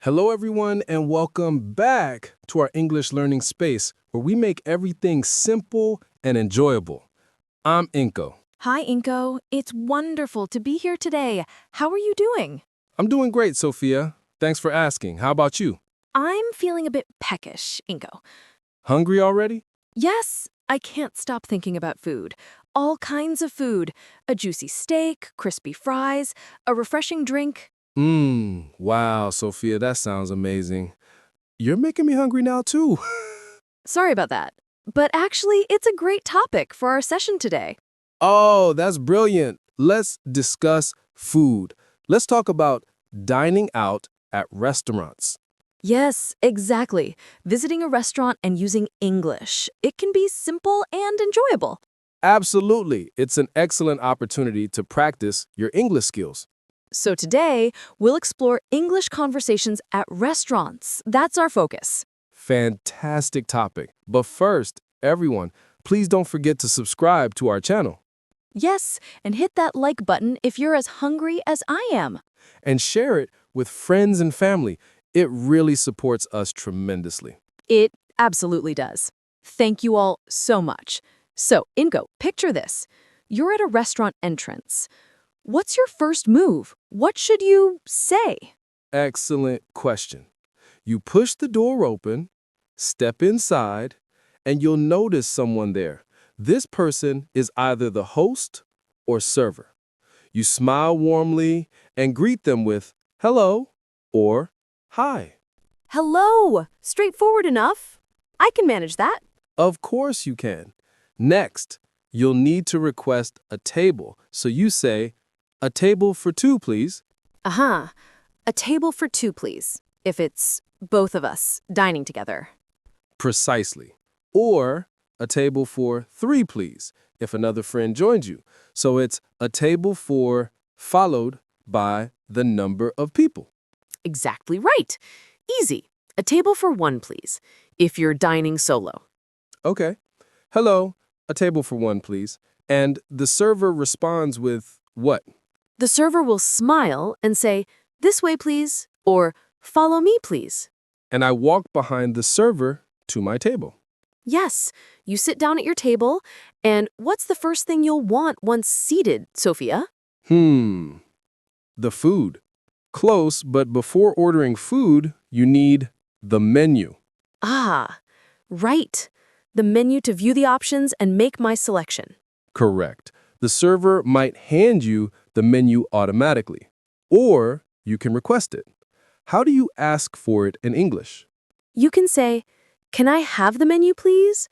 Hello, everyone, and welcome back to our English learning space where we make everything simple and enjoyable. I'm INKO. Hi, INKO. It's wonderful to be here today. How are you doing? I'm doing great, Sophia. Thanks for asking. How about you? I'm feeling a bit peckish, INKO. Hungry already? Yes, I can't stop thinking about food. All kinds of food. A juicy steak, crispy fries, a refreshing drink. Wow, Sophia, that sounds amazing. You're making me hungry now, too. Sorry about that. But actually, it's a great topic for our session today. Oh, that's brilliant. Let's discuss food. Let's talk about dining out at restaurants. Yes, exactly. Visiting a restaurant and using English. It can be simple and enjoyable. Absolutely. It's an excellent opportunity to practice your English skills. So today, we'll explore English conversations at restaurants. That's our focus. Fantastic topic. But first, everyone, please don't forget to subscribe to our channel Yes, and hit that like button if you're as hungry as I am. and share it with friends and family. It really supports us tremendously. It absolutely does. Thank you all so much. So, INKO, picture this. You're at a restaurant entrance. What's your first move? What should you say? Excellent question. You push the door open, step inside, and you'll notice someone there. This person is either the host or server. You smile warmly and greet them with hello or hi. Hello! Straightforward enough. I can manage that. Of course you can. Next, you'll need to request a table. So you say, a table for two, please. Uh-huh. A table for two, please. If it's both of us dining together. Precisely. Or a table for three, please, if another friend joins you. So it's a table for followed by the number of people. Exactly right. Easy. A table for one, please, if you're dining solo. Okay. Hello, a table for one, please. And the server responds with what? The server will smile and say, "This way, please," or "Follow me, please." And I walk behind the server to my table. Yes, you sit down at your table, and what's the first thing you'll want once seated, Sophia? The food. Close, but before ordering food, you need the menu. Ah, right. The menu to view the options and make my selection. Correct. The server might hand you the menu automatically, or you can request it. How do you ask for it in English? You can say, "Can I have the menu, please?"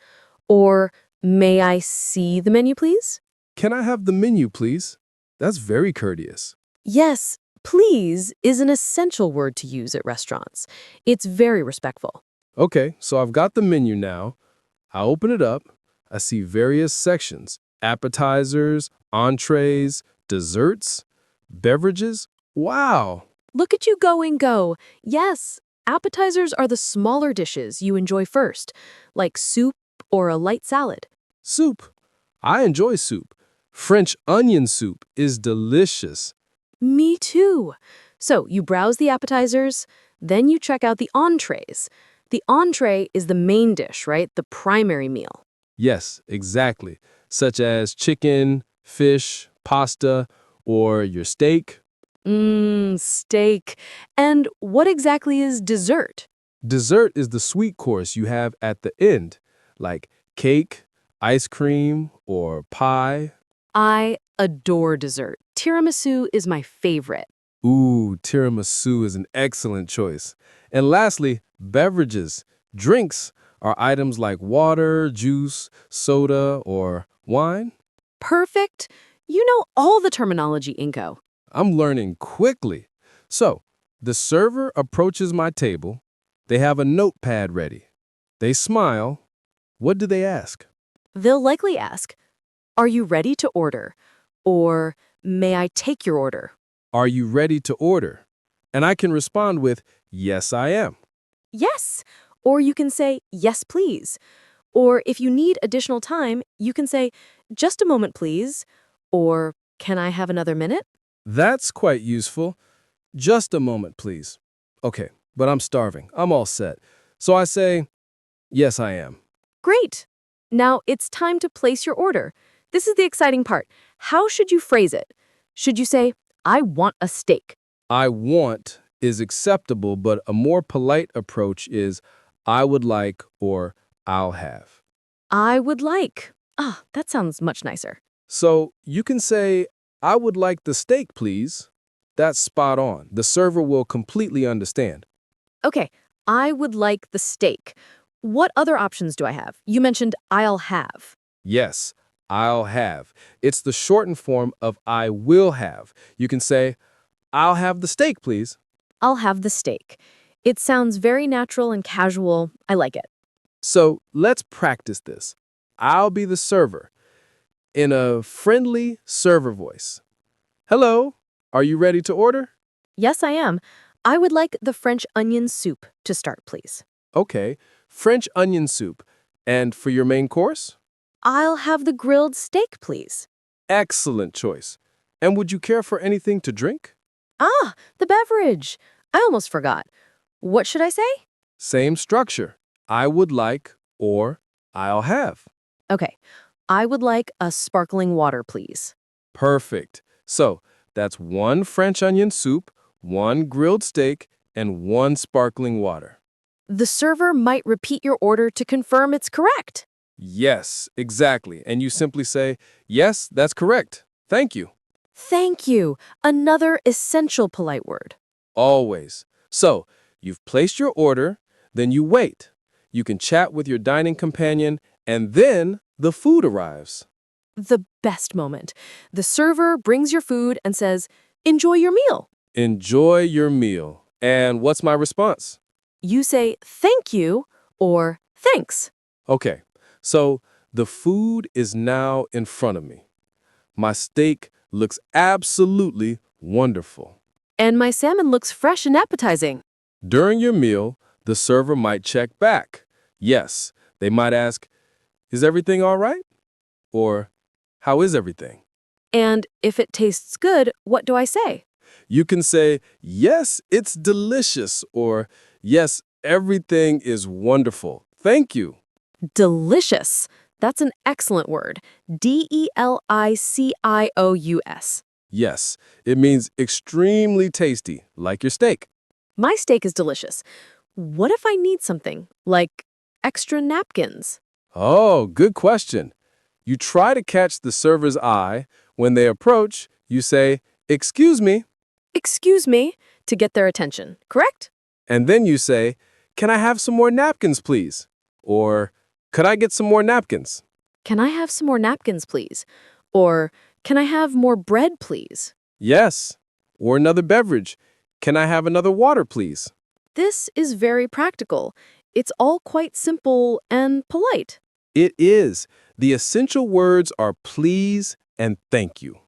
Or, "May I see the menu, please?" Can I have the menu, please? That's very courteous. Yes, please is an essential word to use at restaurants. It's very respectful. Okay, so I've got the menu now. I open it up. I see various sections: appetizers, entrees, desserts, beverages. Wow! Look at you go and go. Yes, appetizers are the smaller dishes you enjoy first, like soup or a light salad. Soup. I enjoy soup. French onion soup is delicious. Me too. So you browse the appetizers, then you check out the entrees. The entree is the main dish, right? The primary meal. Yes, exactly. Such as chicken, fish, pasta, or your steak. Steak. And what exactly is dessert? Dessert is the sweet course you have at the end, like cake, ice cream, or pie. I adore dessert. Tiramisu is my favorite. Ooh, tiramisu is an excellent choice. And lastly, beverages. Drinks are items like water, juice, soda, or wine. Perfect. You know all the terminology, INKO. I'm learning quickly. So, the server approaches my table. They have a notepad ready. They smile. What do they ask? They'll likely ask, "Are you ready to order?" Or, "May I take your order?" Are you ready to order? And I can respond with, yes, I am. Yes. Or you can say, "Yes, please." Or if you need additional time, you can say, "Just a moment, please." Or, "Can I have another minute?" That's quite useful. Just a moment, please. Okay, but I'm starving. I'm all set. So I say, yes, I am. Great. Now it's time to place your order. This is the exciting part. How should you phrase it? Should you say, I want a steak? I want is acceptable, but a more polite approach is I would like or I'll have. I would like. Ah, that sounds much nicer. So you can say, I would like the steak, please. That's spot on. The server will completely understand. Okay, I would like the steak. What other options do I have? You mentioned I'll have. Yes, I'll have. It's the shortened form of I will have. You can say, I'll have the steak, please. I'll have the steak. It sounds very natural and casual. I like it. So let's practice this. I'll be the server in a friendly server voice. Hello, are you ready to order? Yes, I am. I would like the French onion soup to start, please. Okay, French onion soup. And for your main course? I'll have the grilled steak, please. Excellent choice. And would you care for anything to drink? Ah, the beverage. I almost forgot. What should I say? Same structure. I would like or I'll have. Okay, I would like a sparkling water, please. Perfect. So that's 1 French onion soup, 1 grilled steak, and 1 sparkling water. The server might repeat your order to confirm it's correct. Yes, exactly. And you simply say, yes, that's correct. Thank you. Thank you. Another essential polite word. Always. So you've placed your order, then you wait. You can chat with your dining companion, and then the food arrives. The best moment. The server brings your food and says, enjoy your meal. Enjoy your meal. And what's my response? You say thank you or thanks. Okay, so the food is now in front of me. My steak looks absolutely wonderful. And my salmon looks fresh and appetizing. During your meal, the server might check back. Yes, they might ask, is everything all right? Or, how is everything? And if it tastes good, what do I say? You can say, yes, it's delicious, or yes, everything is wonderful. Thank you. Delicious. That's an excellent word. Delicious. Yes, it means extremely tasty, like your steak. My steak is delicious. What if I need something, like extra napkins? Oh, good question. You try to catch the server's eye. When they approach, you say, excuse me, Excuse me, to get their attention, correct? and then you say, can I have some more napkins, please? Or, could I get some more napkins? Can I have some more napkins, please? Or, can I have more bread, please? Yes. Or another beverage. Can I have another water, please? This is very practical. It's all quite simple and polite. It is. The essential words are please and thank you.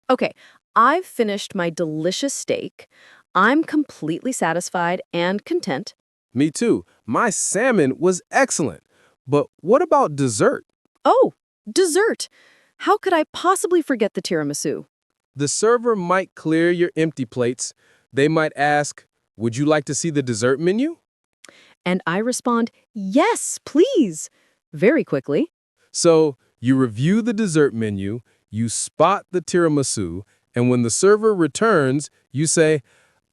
Okay, I've finished my delicious steak. I'm completely satisfied and content. Me too. My salmon was excellent. But what about dessert? Oh, dessert. How could I possibly forget the tiramisu? The server might clear your empty plates. They might ask, would you like to see the dessert menu? And I respond, yes, please, very quickly. So you review the dessert menu, you spot the tiramisu, and when the server returns, you say,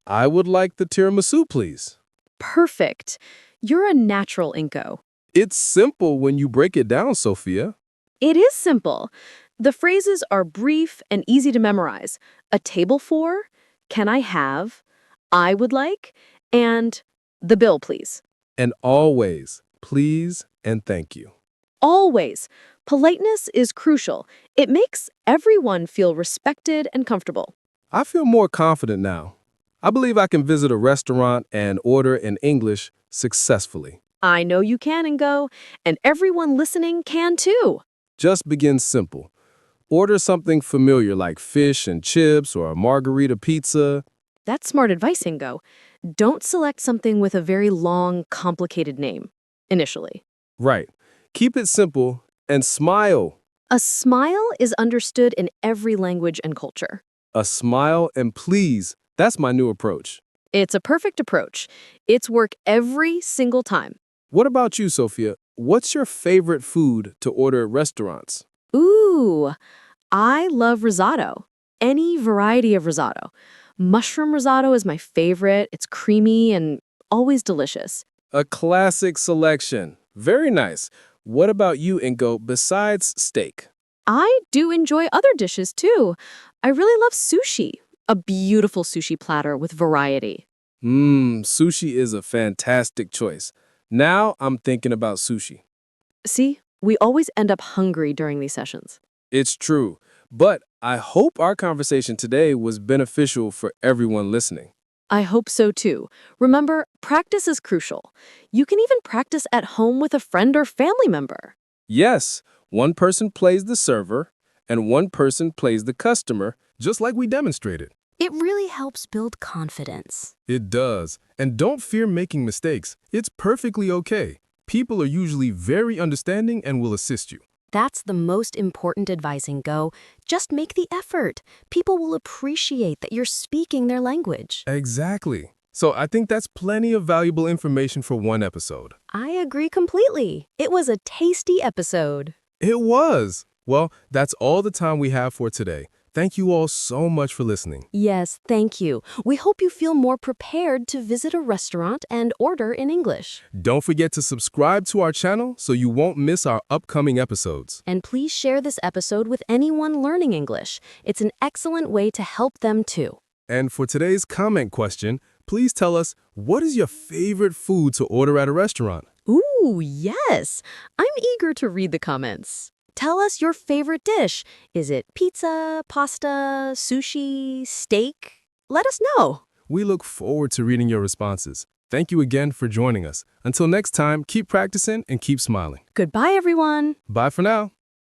I would like the tiramisu, please. Perfect. You're a natural, INKO. It's simple when you break it down, Sophia. It is simple. The phrases are brief and easy to memorize. A table for, can I have, I would like, and the bill, please. And always, please and thank you. Always. Politeness is crucial. It makes everyone feel respected and comfortable. I feel more confident now. I believe I can visit a restaurant and order in English successfully. I know you can, INKO, and everyone listening can too. Just begin simple. Order something familiar like fish and chips or a margarita pizza. That's smart advice, INKO. Don't select something with a very long, complicated name, initially. Right. Keep it simple and smile. A smile is understood in every language and culture. A smile and please. That's my new approach. It's a perfect approach. It's work every single time. What about you, Sophia? What's your favorite food to order at restaurants? Ooh, I love risotto. Any variety of risotto. Mushroom risotto is my favorite. It's creamy and always delicious. A classic selection. Very nice. What about you, Inko, besides steak? I do enjoy other dishes too. I really love sushi. A beautiful sushi platter with variety. Sushi is a fantastic choice. Now I'm thinking about sushi. See, we always end up hungry during these sessions. It's true, but I hope our conversation today was beneficial for everyone listening. I hope so too. Remember, practice is crucial. You can even practice at home with a friend or family member. Yes, one person plays the server and one person plays the customer, just like we demonstrated. It really helps build confidence. It does. And don't fear making mistakes. It's perfectly okay. People are usually very understanding and will assist you. That's the most important advice, INKO. Just make the effort. People will appreciate that you're speaking their language. Exactly. So I think that's plenty of valuable information for one episode. I agree completely. It was a tasty episode. It was. Well, that's all the time we have for today. Thank you all so much for listening. Yes, thank you. We hope you feel more prepared to visit a restaurant and order in English. Don't forget to subscribe to our channel so you won't miss our upcoming episodes. And please share this episode with anyone learning English. It's an excellent way to help them too. And for today's comment question, please tell us, what is your favorite food to order at a restaurant? Ooh, yes. I'm eager to read the comments. Tell us your favorite dish. Is it pizza, pasta, sushi, steak? Let us know. We look forward to reading your responses. Thank you again for joining us. Until next time, keep practicing and keep smiling. Goodbye, everyone. Bye for now.